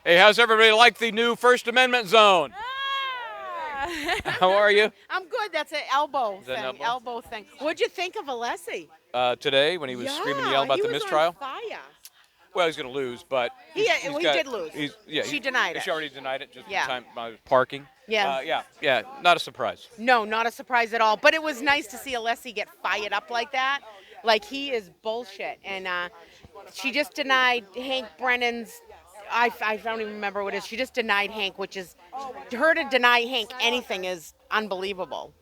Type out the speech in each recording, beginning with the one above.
Hey, how's everybody like the new First Amendment zone? How are you? I'm good. That's an elbow Is that an thing. elbow? Elbow thing. What'd you think of Alessi? Today, when he was screaming and yelling Yeah, about he the was on mistrial, fire. well, he's going to lose, but Well, he did lose. She denied it. she already denied it just in Yeah. time by parking. Yeah. Yeah, not a surprise. No, not a surprise at all. But it was nice to see Alessi get fired up like that. Like he is bullshit. And she just denied Hank Brennan's. I don't even remember what it is. She just denied Hank, which is her to deny Hank anything is unbelievable.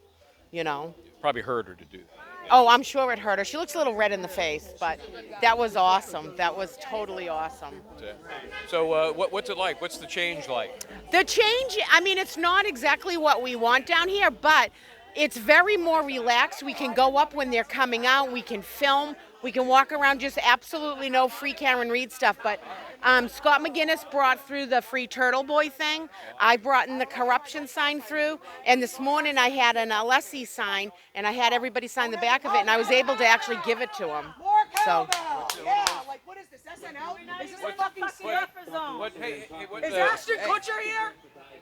You know. Probably hurt her to do that. Oh, I'm sure it hurt her. She looks a little red in the face, but that was awesome. That was totally awesome. So, what's it like? What's the change like? The change, I mean, it's not exactly what we want down here, but it's very more relaxed. We can go up when they're coming out. We can film. We can walk around, just absolutely no free Karen Reed stuff. But Scott McGinnis brought through the free Turtle Boy thing. I brought in the corruption sign through. And this morning I had an Alessi sign, and I had everybody sign the back of it, and I was able to actually give it to them. So. Yeah, like what is this? SNL? Is this a fucking buffer zone? Is Ashton Kutcher here?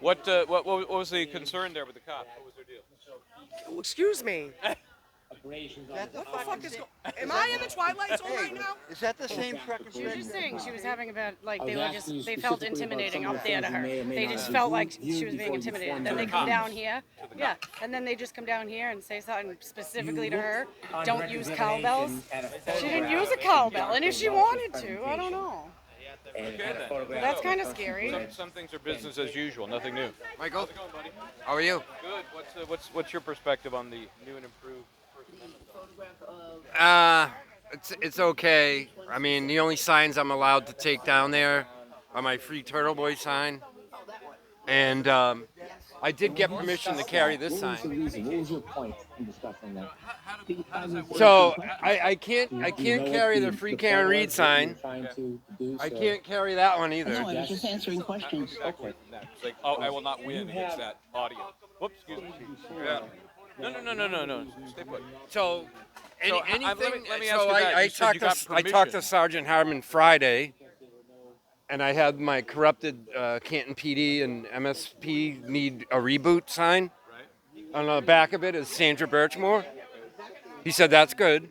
What was the concern there with the cops? What was their deal? Excuse me. What the fuck is going? Am I in the Twilight Zone right now? Is that the same truck? She was just saying she was having about like they felt intimidating up there to her. They just felt like she was being intimidated. Then they come down here, yeah, and then they just come down here and say something specifically to her. Don't use cowbells. She didn't use a cowbell, and if she wanted to, I don't know. That's kind of scary. Some things are business as usual, nothing new. Michael, how are you? Good. What's your perspective on the new and improved First Amendment? It's okay. I mean, the only signs I'm allowed to take down there are my free Turtle Boy sign, and I did get permission to carry this sign. What was your point in discussing that? So I can't carry the free Karen Reed sign. I can't carry that one either. No, I was just answering questions. Exactly. It's like, oh, I will not win against that audience. Whoops, excuse me. Yeah. No. Stay put. So anything. let me ask So you that. You said you got I talked to permission. Sergeant Harmon Friday, and I had my corrupted Canton PD and MSP need a reboot sign. On the back of it is Sandra Birchmore. He said that's good,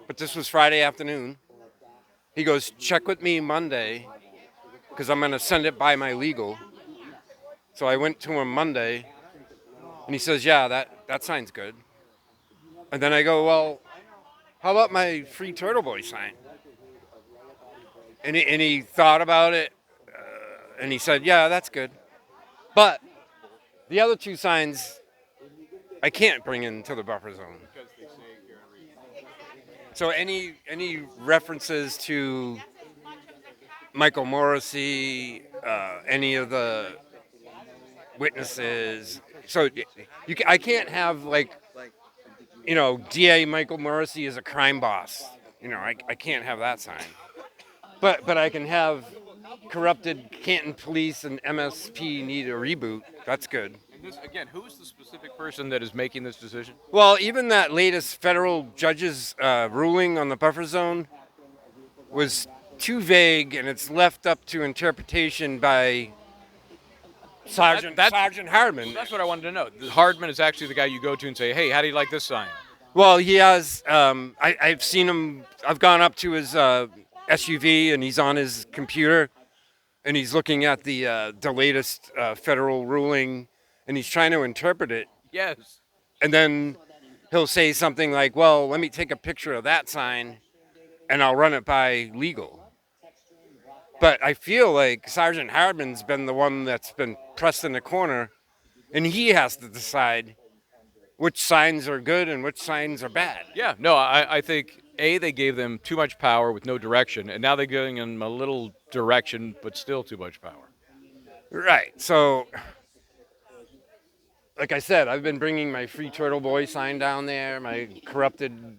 but this was Friday afternoon. He goes, check with me Monday, because I'm going to send it by my legal. So I went to him Monday, and he says, yeah, that sign's good. And then I go, well, how about my free Turtle Boy sign? And he thought about it, and he said, yeah, that's good. But the other two signs, I can't bring into the buffer zone. So any references to Michael Morrissey, any of the witnesses, so I can't have DA Michael Morrissey is a crime boss. I can't have that sign. But I can have corrupted Canton police and MSP need a reboot. That's good. Again, who's the specific person that is making this decision? Well, even that latest federal judge's ruling on the buffer zone was too vague, and it's left up to interpretation by Sergeant Hardman. That's what I wanted to know. Hardman is actually the guy you go to and say, hey, how do you like this sign? Well, he has. I've seen him. I've gone up to his SUV, and he's on his computer, and he's looking at the latest federal ruling, and he's trying to interpret it. Yes. And then he'll say something like, well, let me take a picture of that sign, and I'll run it by legal. But I feel like Sergeant Hardman's been the one that's been pressed in the corner, and he has to decide which signs are good and which signs are bad. Yeah, no, I think, they gave them too much power with no direction, and now they're giving them a little direction, but still too much power. Right, so like I said, I've been bringing my free Turtle Boy sign down there, my corrupted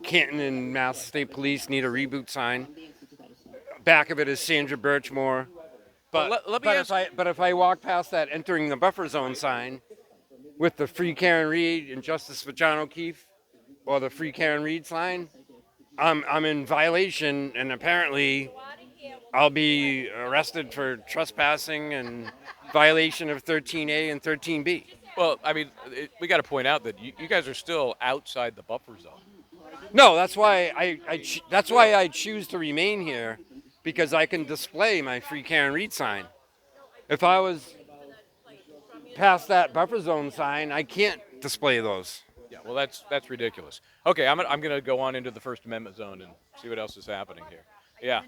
Canton and Mass State Police need a reboot sign. Back of it is Sandra Birchmore. But if I walk past that entering the buffer zone sign with the free Karen Reed and Justice for John O'Keefe or the free Karen Reed sign, I'm in violation, and apparently I'll be arrested for trespassing and violation of 13A and 13B. Well, I mean, we got to point out that you guys are still outside the buffer zone. No, that's why that's why I choose to remain here, because I can display my Free Karen Read sign. If I was past that buffer zone sign, I can't display those. Yeah, well, that's ridiculous. Okay, I'm gonna go on into the First Amendment zone and see what else is happening here. Yeah,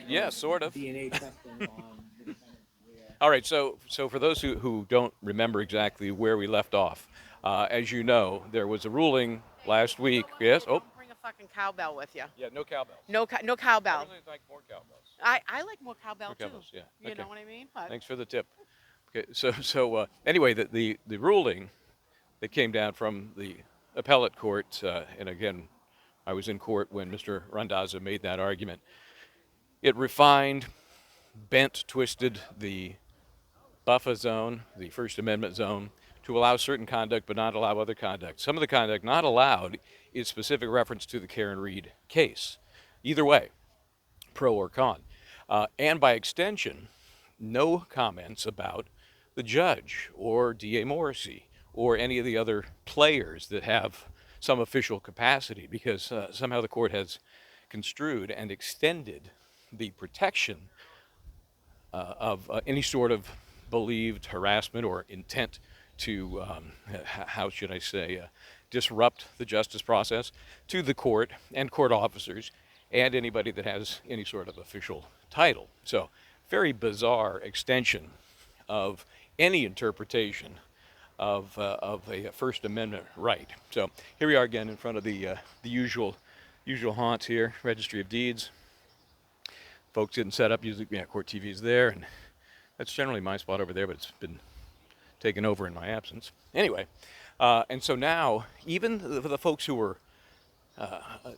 yeah, sort of. DNA testing on the defendant where All right, so for those who don't remember exactly where we left off, as you know, there was a ruling last week. Yes. Oh, Bring a fucking cowbell with you. yeah. No cowbells. No I cowbell. really like more cowbells. I like more cowbell More too. cowbells. Yeah. You Okay. know what I mean? But Thanks for the tip. Okay. So anyway, the ruling that came down from the appellate court, and again, I was in court when Mr. Randazza made that argument. It refined, bent, twisted the buffer zone, the First Amendment zone, to allow certain conduct but not allow other conduct. Some of the conduct not allowed is specific reference to the Karen Read case. Either way, pro or con. And by extension, no comments about the judge or D.A. Morrissey or any of the other players that have some official capacity, because somehow the court has construed and extended the protection of any sort of believed harassment or intent to, how should I say, disrupt the justice process to the court and court officers and anybody that has any sort of official title. So, very bizarre extension of any interpretation of a First Amendment right. So here we are again in front of the usual haunts here, Registry of Deeds. Folks didn't set up, usually court TV's there, and that's generally my spot over there, but it's been taken over in my absence. Anyway, and so now even the folks who were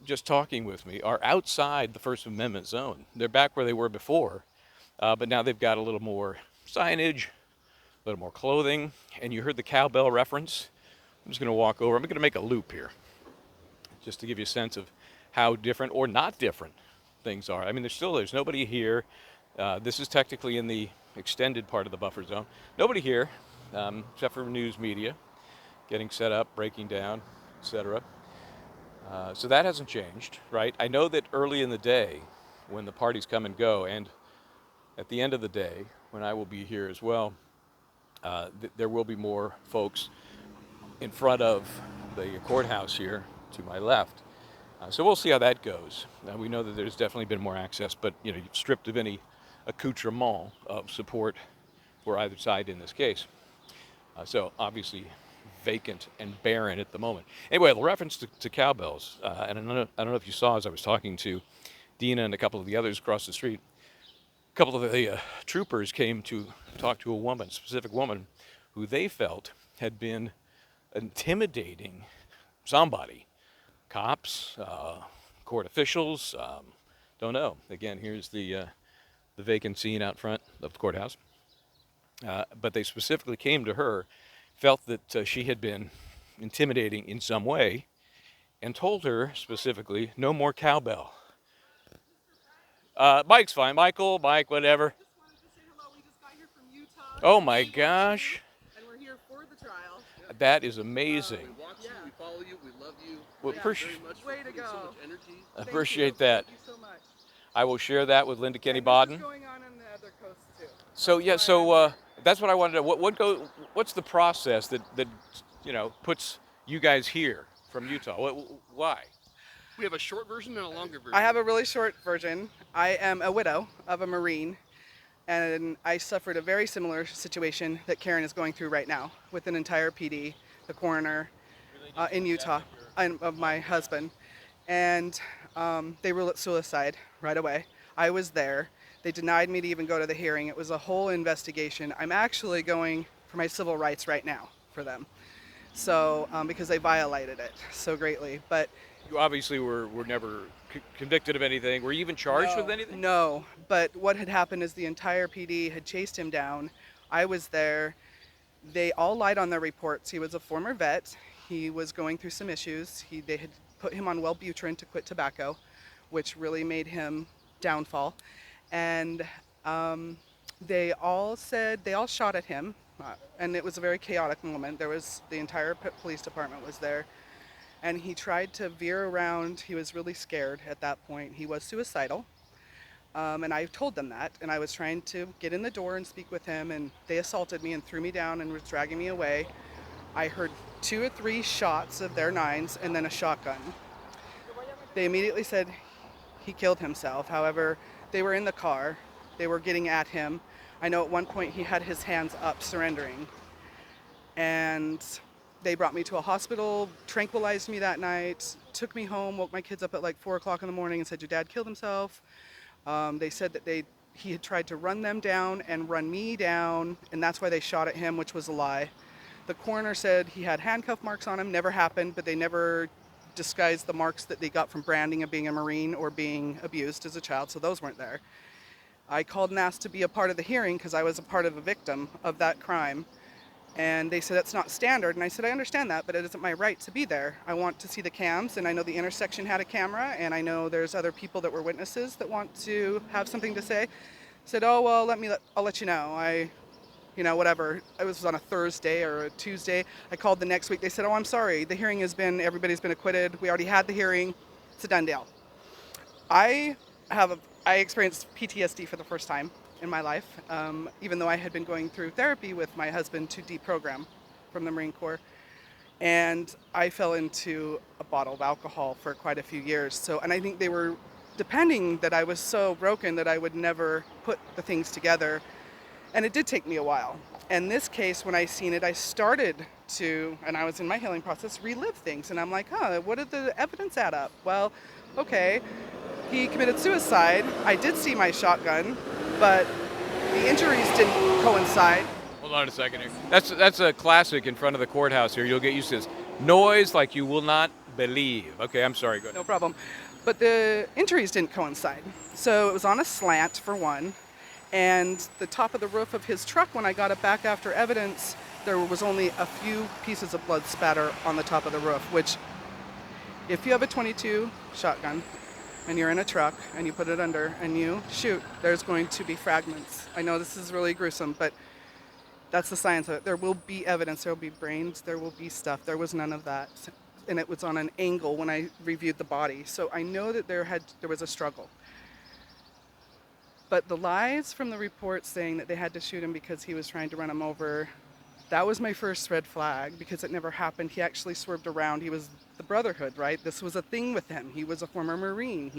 just talking with me are outside the First Amendment zone. They're back where they were before, but now they've got a little more signage, a little more clothing, and you heard the cowbell reference. I'm just going to walk over. I'm going to make a loop here just to give you a sense of how different or not different things are. I mean, there's nobody here. This is technically in the extended part of the buffer zone. Nobody here, except for news media, getting set up, breaking down, etc. So that hasn't changed, right? I know that early in the day, when the parties come and go, and at the end of the day, when I will be here as well, there will be more folks in front of the courthouse here to my left. So we'll see how that goes. We know that there's definitely been more access, but stripped of any accoutrement of support for either side in this case. So obviously vacant and barren at the moment. Anyway, the reference to cowbells, and I don't know if you saw as I was talking to Dina and a couple of the others across the street, a couple of the troopers came to talk to a woman, specific woman, who they felt had been intimidating somebody. Cops, court officials, don't know. Again, here's the vacant scene out front of the courthouse. But they specifically came to her, felt that she had been intimidating in some way, and told her specifically, no more cowbell. Mike's fine. Michael, Mike, whatever. Just wanted to say hello. We just got here from Utah. Oh my gosh, And we're here for the trial. that is amazing. We watch you, we follow you, we love you. Well, Thank you appreci- very much for Way to bringing so go. much energy. Appreciate that. Thank you so much. I will share that with Linda Kenny And Bodden. This is going on the other coast too. So yeah, so that's what I wanted to know. What's the process that puts you guys here from Utah? Why? We have a short version and a longer version. I have a really short version. I am a widow of a Marine, and I suffered a very similar situation that Karen is going through right now with an entire PD, the coroner in Utah, of my husband. And they ruled it suicide right away. I was there. They denied me to even go to the hearing. It was a whole investigation. I'm actually going for my civil rights right now for them. So, because they violated it so greatly. But You obviously were never convicted of anything. Were you even charged with anything? no, but what had happened is the entire PD had chased him down. I was there. They all lied on their reports. He was a former vet. He was going through some issues. They had put him on Wellbutrin to quit tobacco, which really made him downfall. And they all shot at him. And it was a very chaotic moment. The entire police department was there. And he tried to veer around. He was really scared at that point. He was suicidal. And I told them that. And I was trying to get in the door and speak with him. And they assaulted me and threw me down and was dragging me away. I heard 2 or 3 shots of their 9s and then a shotgun. They immediately said he killed himself. However, they were in the car. They were getting at him. I know at one point he had his hands up surrendering. And they brought me to a hospital, tranquilized me that night, took me home, woke my kids up at like 4 o'clock in the morning and said, your dad killed himself. They said that he had tried to run them down and run me down, and that's why they shot at him, which was a lie. The coroner said he had handcuff marks on him, never happened, but they never disguised the marks that they got from branding of being a Marine or being abused as a child, so those weren't there. I called and asked to be a part of the hearing because I was a part of a victim of that crime. And they said that's not standard, and I said I understand that, but it isn't my right to be there. I want to see the cams, and I know the intersection had a camera, and I know there's other people that were witnesses that want to have something to say. I said, oh well, I'll let you know. Whatever. It was on a Thursday or a Tuesday. I called the next week. They said, oh, I'm sorry. The hearing everybody's been acquitted. We already had the hearing. It's a done deal. I experienced PTSD for the first time in my life, even though I had been going through therapy with my husband to deprogram from the Marine Corps. And I fell into a bottle of alcohol for quite a few years. And I think they were depending that I was so broken that I would never put the things together. And it did take me a while. And this case, when I seen it, I started to, and I was in my healing process, relive things. And I'm like, what did the evidence add up? Well, okay, he committed suicide. I did see my shotgun, but the injuries didn't coincide. Hold on a second here. That's a classic in front of the courthouse here. You'll get used to this. Noise like you will not believe. Okay, I'm sorry, go ahead. No problem. But the injuries didn't coincide. So it was on a slant, for one. And the top of the roof of his truck, when I got it back after evidence, there was only a few pieces of blood spatter on the top of the roof, which if you have a .22 shotgun and you're in a truck and you put it under and you shoot, there's going to be fragments. I know this is really gruesome, but that's the science of it. There will be evidence, there will be brains, there will be stuff. There was none of that. And it was on an angle when I reviewed the body. So I know that there was a struggle. But the lies from the report saying that they had to shoot him because he was trying to run him over, that was my first red flag because it never happened. He actually swerved around. He was the Brotherhood, right? This was a thing with him. He was a former Marine.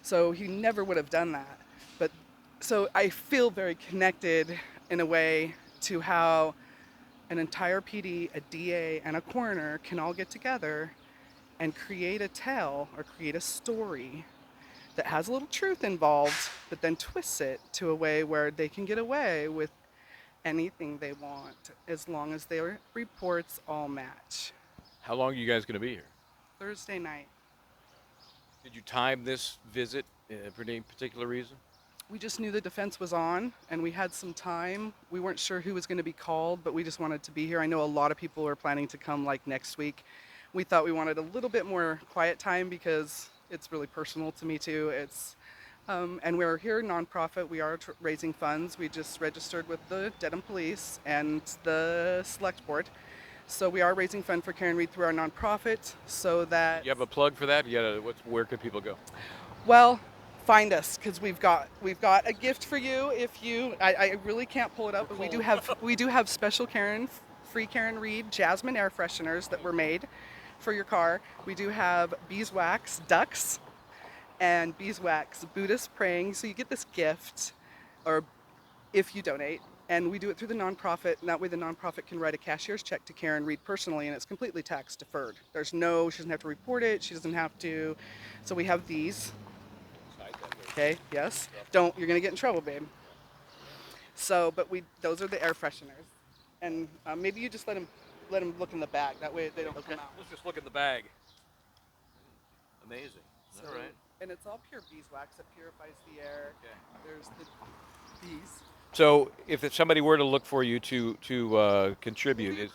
So he never would have done that. But so I feel very connected in a way to how an entire PD, a DA, and a coroner can all get together and create a tale or create a story that has a little truth involved, but then twists it to a way where they can get away with anything they want as long as their reports all match. How long are you guys going to be here? Thursday night. Did you time this visit for any particular reason? We just knew the defense was on and we had some time. We weren't sure who was going to be called, but we just wanted to be here. I know a lot of people are planning to come like next week. We thought we wanted a little bit more quiet time because it's really personal to me too. And we're here nonprofit. We are raising funds. We just registered with the Dedham Police and the Select Board. So we are raising funds for Karen Reed through our nonprofit so that... You have a plug for that? Where could people go? Well, find us because we've got a gift for you. I really can't pull it up, but we do have special free Karen Reed Jasmine air fresheners that were made for your car. We do have beeswax ducks and beeswax Buddhist praying. So you get this gift, or if you donate, and we do it through the nonprofit. And that way the nonprofit can write a cashier's check to Karen Reed personally, and it's completely tax deferred. She doesn't have to report it. She doesn't have to. So we have these. Okay, yes. You're gonna get in trouble, babe. So, but those are the air fresheners. And maybe you just let him look in the bag. That way they don't come out. Let's just look at the bag. Amazing. So, All right. And it's all pure beeswax. It purifies the air. Okay. There's the bees. So if somebody were to look for you to contribute, We'll be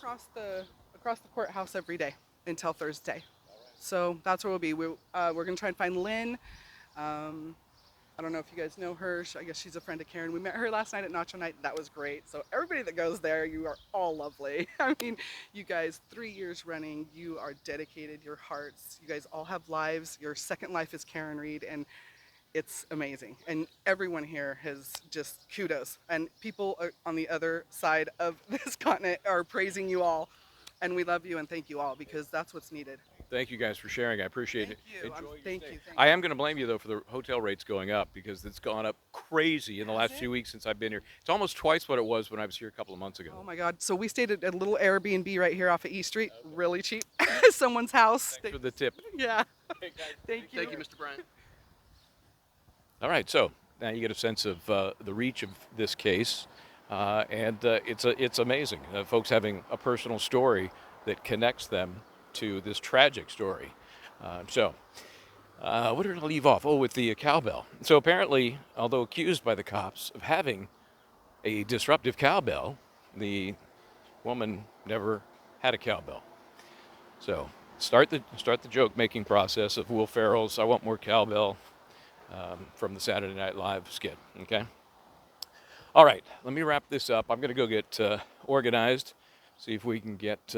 across the courthouse every day until Thursday. So that's where we'll be. We're going to try and find Lynn. I don't know if you guys know her. I guess she's a friend of Karen. We met her last night at Nacho Night. That was great. So everybody that goes there, you are all lovely. I mean, you guys, 3 years running, you are dedicated, your hearts. You guys all have lives. Your second life is Karen Reed, and it's amazing. And everyone here has just kudos. And people on the other side of this continent are praising you all. And we love you and thank you all because that's what's needed. Thank you guys for sharing. I appreciate Thank it. you. Enjoy your Thank stay. you. Thank I you. am going to blame you though for the hotel rates going up because it's gone up crazy in the last few weeks since I've been here. It's almost twice what it was when I was here a couple of months ago. Oh my God. So we stayed at a little Airbnb right here off of East Street, really cheap. Someone's house. Thanks for the tip. Yeah. Thank you. Thank you, Mr. Bryant. All right, so now you get a sense of the reach of this case, and it's amazing. Folks having a personal story that connects them to this tragic story. What did I leave off? Oh, with the cowbell. So apparently, although accused by the cops of having a disruptive cowbell, the woman never had a cowbell. So start the joke making process of Will Ferrell's "I Want More Cowbell" from the Saturday Night Live skit. Okay. All right, let me wrap this up. I'm going to go get organized, see if we can get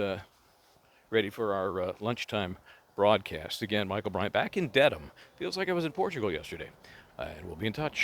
ready for our lunchtime broadcast. Again, Michael Bryant back in Dedham. Feels like I was in Portugal yesterday. And we'll be in touch.